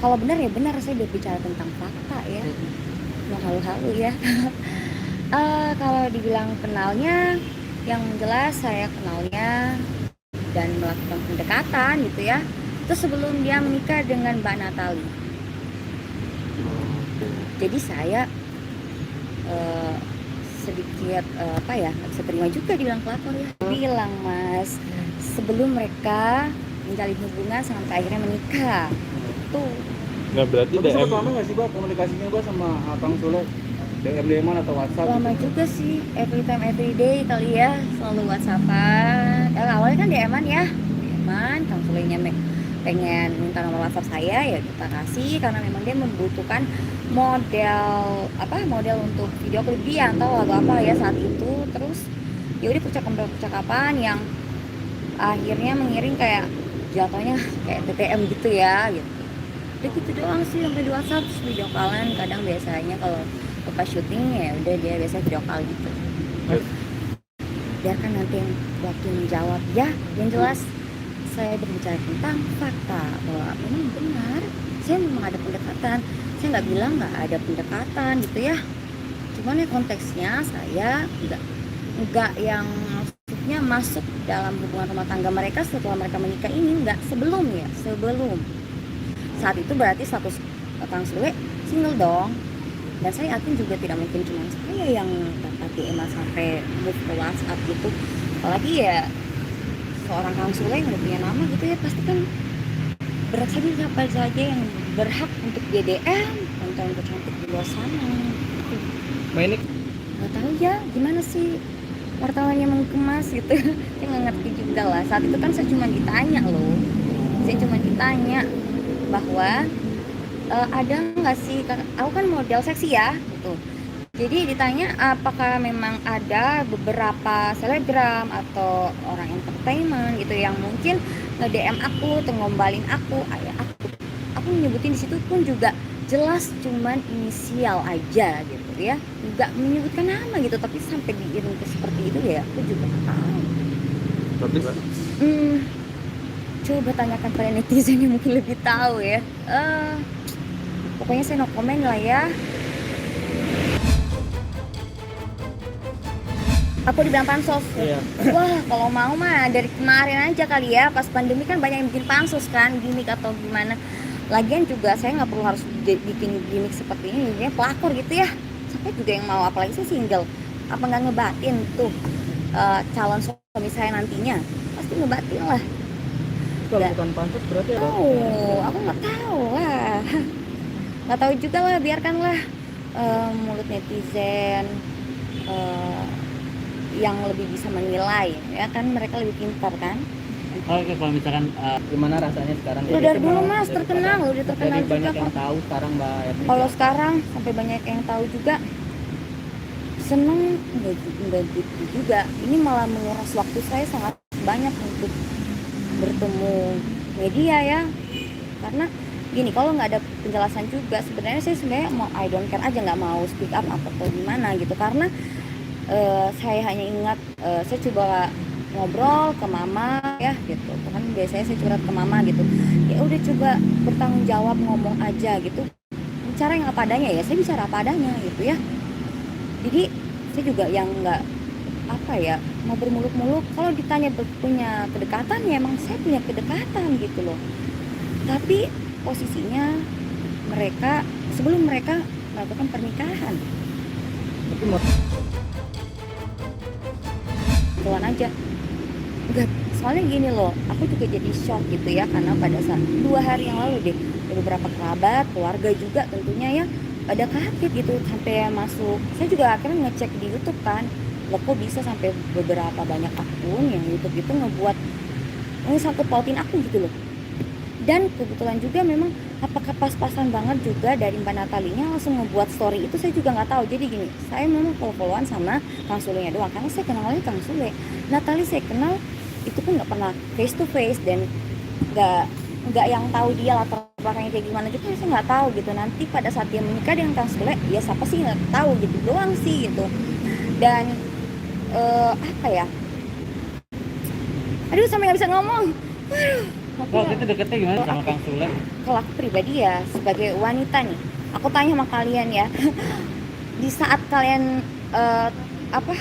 Kalau benar ya benar, saya berbicara tentang fakta ya, nggak halu-halu ya. Kalau dibilang kenalnya, yang jelas saya kenalnya dan melakukan pendekatan gitu ya, itu sebelum dia menikah dengan Mbak Natali. Jadi saya eh, sedikit apa ya, nggak bisa terima juga dibilang pelakor ya. Bilang mas, sebelum mereka menjalin hubungan sampai akhirnya menikah tuh. Nggak berarti Tapi DM. sempat lama nggak sih Mbak komunikasinya Mbak sama Kang Sule? DM-an atau WhatsApp? Lama gitu? juga sih, every time every day kali ya, selalu WhatsAppan. Awalnya kan DM-an ya, DM-an, Kang Sulenya pengen minta nomor WhatsApp saya, ya kita kasih karena memang dia membutuhkan model untuk video klip dia atau lagu apa ya saat itu. Terus ya udah percakapan yang akhirnya mengiring kayak jatuhnya kayak TTM gitu ya gitu. Udah gitu doang sih, sampai di WhatsApp terus video callan. Kadang biasanya kalau pas syuting ya udah dia biasa video call gitu. Biarkan nanti yang waktu menjawab ya. Yang jelas saya berbicara tentang fakta bahwa memang benar saya memang ada pendekatan. Saya nggak bilang nggak ada pendekatan gitu ya, cuman ya konteksnya saya nggak yang maksudnya masuk dalam hubungan rumah tangga mereka setelah mereka menikah ini, nggak. Sebelum saat itu berarti status Kang Sule single dong. Dan saya yakin juga tidak mungkin cuma saya yang dapat DM sampai move ke WhatsApp gitu. Apalagi ya seorang Kang Sule yang udah punya nama gitu ya, pasti kan berat saja siapa saja yang berhak untuk DDM untuk cantik di luar sana. Mbak ini Nggak tahu ya gimana sih wartawannya mengemas gitu. Saya nggak ngerti juga lah. Saat itu kan saya cuma ditanya loh. Saya cuma ditanya bahwa ada nggak sih, aku kan model seksi ya gitu. Jadi ditanya apakah memang ada beberapa selebgram atau orang entertainment gitu yang mungkin nge-DM aku atau ngombalin aku. Aku menyebutin di situ pun juga jelas cuman inisial aja gitu ya, nggak menyebutkan nama gitu, tapi sampai diiring ke seperti itu ya aku juga nggak tahu. Tapi Coba tanyakan pada netizen yang mungkin lebih tahu ya. Pokoknya saya no comment lah ya. Aku dibilang pansos. Iya. Wah, kalau mau mah dari kemarin aja kali ya. Pas pandemi kan banyak yang bikin pansos kan, gimmick atau gimana. Lagian juga saya nggak perlu harus bikin gimmick seperti ini, ini pelakor gitu ya. Siapa juga yang mau, apalagi saya single. Apa nggak ngebatin tuh calon suami saya nantinya? Pasti ngebatin lah. kalau bukan pansus berarti ada. Aku nggak tahu lah. Nggak tahu juga lah, biarkanlah mulut netizen yang lebih bisa menilai ya kan, mereka lebih pintar kan. Oke, kalau misalkan Gimana rasanya sekarang? Udah dari dulu mas terkenal, udah terkenal Jadi juga banyak yang kok. tahu sekarang Mbak Erni. Kalau sekarang sampai banyak yang tahu juga, seneng enggak gitu juga. Ini malah menguras waktu saya sangat banyak untuk bertemu media ya. Karena gini, kalau nggak ada penjelasan juga sebenarnya saya mau I don't care aja, nggak mau speak up atau gimana gitu. Karena saya hanya ingat saya coba ngobrol ke mama ya gitu kan, biasanya saya curhat ke mama gitu, ya udah coba bertanggung jawab, ngomong aja gitu, bicara yang apa adanya. Ya saya bicara apa adanya gitu ya. Jadi saya juga yang nggak apa ya mau bermuluk-muluk. Kalau ditanya punya kedekatan ya emang saya punya kedekatan gitu loh, tapi posisinya mereka sebelum mereka melakukan pernikahan Tapi mau kebetulan aja. Enggak, soalnya gini loh, aku juga jadi shock gitu ya, karena pada saat 2 hari yang lalu deh ada beberapa kerabat, keluarga juga tentunya ya pada kaget gitu sampai masuk. Saya juga akhirnya ngecek di YouTube kan, loh kok bisa sampai beberapa banyak akun yang YouTube itu ngebuat sangkut pautin aku gitu loh. Dan kebetulan juga memang apakah pas-pasan banget juga dari Mbak Natalinya langsung ngebuat story itu, saya juga nggak tahu. Jadi gini, saya memang follow-followan sama Kang Sulenya doang karena saya kenalnya Kang Sule. Natali saya kenal itu pun nggak pernah face to face, dan nggak yang tahu dia latar belakangnya kayak gimana juga saya nggak tahu gitu. Nanti pada saat dia menikah dengan Kang Sule, ya siapa sih nggak tahu gitu doang sih gitu. Dan apa ya, aduh sampai nggak bisa ngomong. Tapi Waktu ya, itu deketnya gimana sama Kang Sule? kalau aku pribadi ya sebagai wanita nih, aku tanya sama kalian ya, di saat kalian apa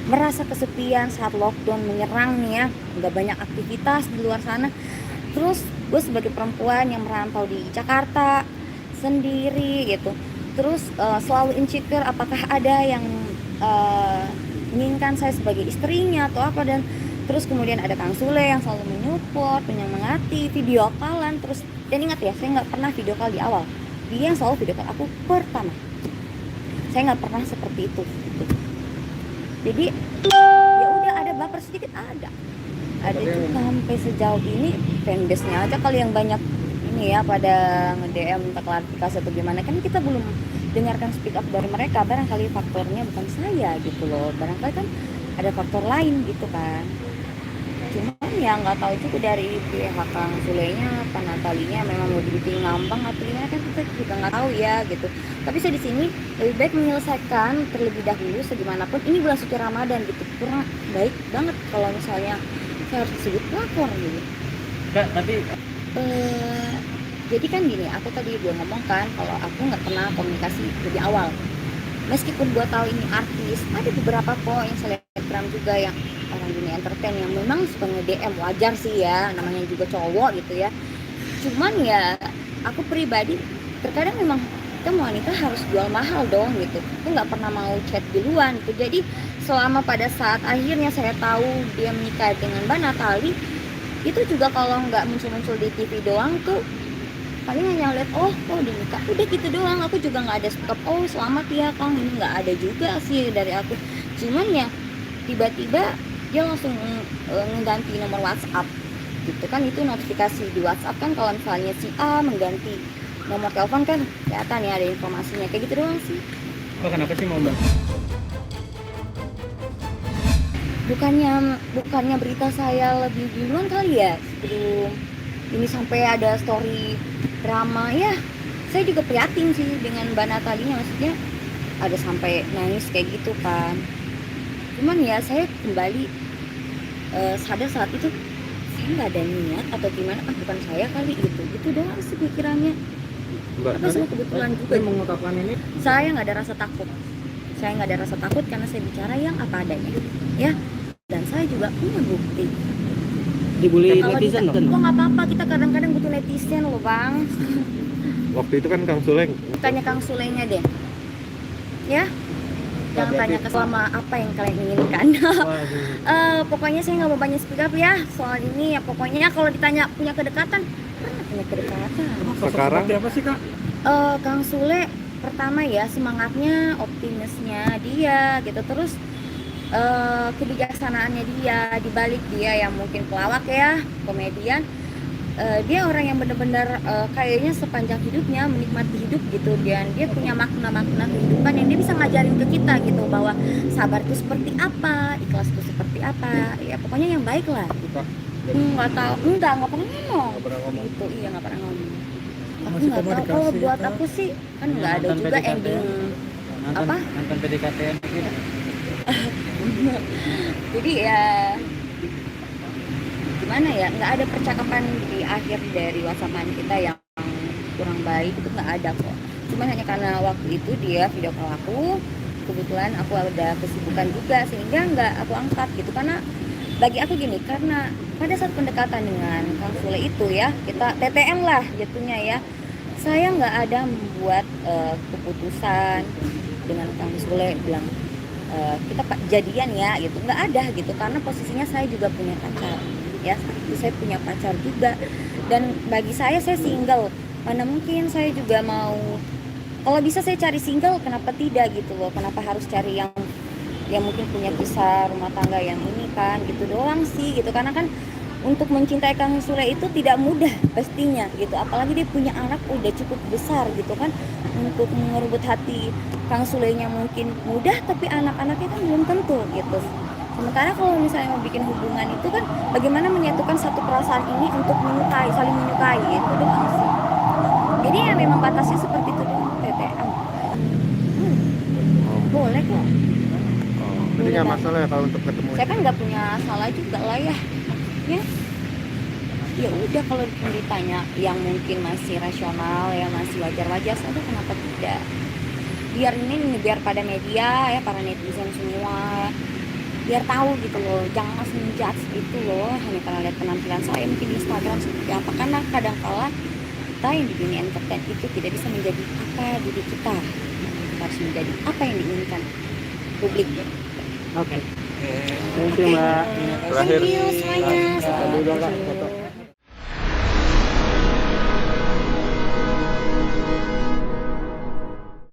merasa kesepian saat lockdown menyerang nih ya, nggak banyak aktivitas di luar sana, terus gue sebagai perempuan yang merantau di Jakarta sendiri gitu, terus selalu insecure apakah ada yang eh, menginginkan saya sebagai istrinya atau apa, dan terus kemudian ada Kang Sule yang selalu menyupport, menyemangati, video callan terus. Dan ingat ya, saya nggak pernah video call di awal, dia yang selalu video call aku pertama, saya nggak pernah seperti itu gitu. Jadi ya udah, ada baper sedikit, ada juga sampai sejauh ini fanbase-nya aja kali yang banyak ini ya pada nge-DM minta klarifikasi atau gimana, kan kita belum dengarkan speak up dari mereka. Barangkali faktornya bukan saya gitu loh, barangkali kan ada faktor lain gitu kan. Cuman ya nggak tahu juga dari pihak Kang Sulenya apa Natalinya memang mau dibikin ngambang atau gimana, kan kita juga nggak tahu ya gitu. Tapi saya di sini lebih baik menyelesaikan terlebih dahulu segimanapun ini bulan suci Ramadan gitu. Kurang baik banget kalau misalnya saya harus disebut pelakor gitu. Kak, tapi Jadi kan gini, aku tadi udah ngomong kan kalau aku nggak pernah komunikasi lebih awal. Meskipun gue tahu ini artis, ada beberapa kok yang selebgram juga yang orang dunia entertain yang memang suka nge-DM, wajar sih ya, namanya juga cowok gitu ya. Cuman ya aku pribadi terkadang memang kita wanita harus jual mahal dong gitu. Aku nggak pernah mau chat duluan gitu. Jadi selama pada saat akhirnya saya tahu dia menikah dengan Mbak Natali, itu juga kalau nggak muncul-muncul di TV doang tuh paling hanya lihat oh udah nikah, udah gitu doang. Aku juga nggak ada speak up, oh selamat ya Kang, ini nggak ada juga sih dari aku. Cuman ya tiba-tiba dia langsung mengganti nomor WhatsApp gitu kan, itu notifikasi di WhatsApp kan kalau misalnya si A mengganti nomor telepon kan kelihatan ya ada informasinya, kayak gitu doang sih. Oh, kenapa sih mau Mbak? Bukannya berita saya lebih duluan kali ya sebelum ini sampai ada story drama ya. Saya juga prihatin sih dengan Mbak Natalinya, maksudnya ada sampai nangis kayak gitu kan. Cuman ya saya kembali sadar saat itu saya nggak ada niat atau gimana, bukan saya kali gitu doang sih pikirannya. Mbak Tapi semua kebetulan juga Saya mengungkapkan ini. saya nggak ada rasa takut. Saya nggak ada rasa takut karena saya bicara yang apa adanya ya, dan saya juga punya bukti. dibully Kalau netizen kita, dong. kok nggak apa-apa, kita kadang-kadang butuh netizen loh bang. Waktu itu kan Kang Sule Tanya Kang Sulenya deh ya, jangan tanya ke selama apa yang kalian inginkan. Pokoknya saya nggak mau banyak speak up ya soal ini ya. Pokoknya kalau ditanya punya kedekatan, mana punya kedekatan. sekarang Seperti apa sih Kak? Kang Sule pertama ya semangatnya, optimisnya dia gitu, terus kebijaksanaannya dia, dibalik dia yang mungkin pelawak ya, komedian, dia orang yang benar-benar kayaknya sepanjang hidupnya menikmati hidup gitu, dan dia punya makna-makna kehidupan yang dia bisa ngajarin ke kita gitu, bahwa sabar itu seperti apa, ikhlas itu seperti apa, ya pokoknya yang baik lah gitu. Nggak tahu, nggak pernah ngomong gitu, iya nggak pernah ngomong. Aku nggak tahu, kalau buat aku sih kan nggak ada Nonton juga PDKT. ending apa. Nonton PDKT gitu. Jadi ya gimana ya, nggak ada percakapan di akhir dari WhatsAppan kita yang kurang baik, itu nggak ada kok. Cuman hanya karena waktu itu dia video call aku, kebetulan aku ada kesibukan juga sehingga nggak aku angkat gitu. Karena bagi aku gini, karena pada saat pendekatan dengan Kang Sule itu ya, kita TTM lah jatuhnya ya, saya nggak ada membuat keputusan dengan Kang Sule bilang kita jadian ya gitu, nggak ada gitu. Karena posisinya saya juga punya pacar ya, itu saya punya pacar juga, dan bagi saya single, mana mungkin saya juga mau, kalau bisa saya cari single, kenapa tidak gitu loh, kenapa harus cari yang mungkin punya kisah rumah tangga yang ini kan, gitu doang sih gitu. Karena kan untuk mencintai Kang Sule itu tidak mudah pastinya gitu, apalagi dia punya anak udah cukup besar gitu kan. Untuk merebut hati Kang Sulenya mungkin mudah, tapi anak-anaknya kan belum tentu gitu. Sementara kalau misalnya mau bikin hubungan itu kan bagaimana menyatukan satu perasaan ini untuk menyukai, saling menyukai, itu doang sih. Jadi ya memang batasnya seperti itu doang, TTM. Boleh kok. jadi nggak masalah ya kalau untuk ketemu. Saya kan nggak punya salah juga lah ya. Ya. ya udah kalau ditanya yang mungkin masih rasional ya masih wajar-wajar saja, kenapa tidak, biar biar pada media ya, para netizen semua biar tahu gitu loh, jangan langsung menjudge gitu loh hanya karena lihat penampilan saya mungkin di Instagram seperti apa, karena kadangkala kita yang di dunia entertain itu tidak bisa menjadi apa diri kita harus menjadi apa yang diinginkan publik. Oke. Thank you, Mbak. Terakhir. Thank you semuanya. Aduh, udah lah, foto.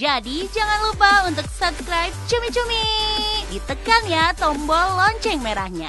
Jadi jangan lupa untuk subscribe Cumi Cumi. Ditekan ya tombol lonceng merahnya.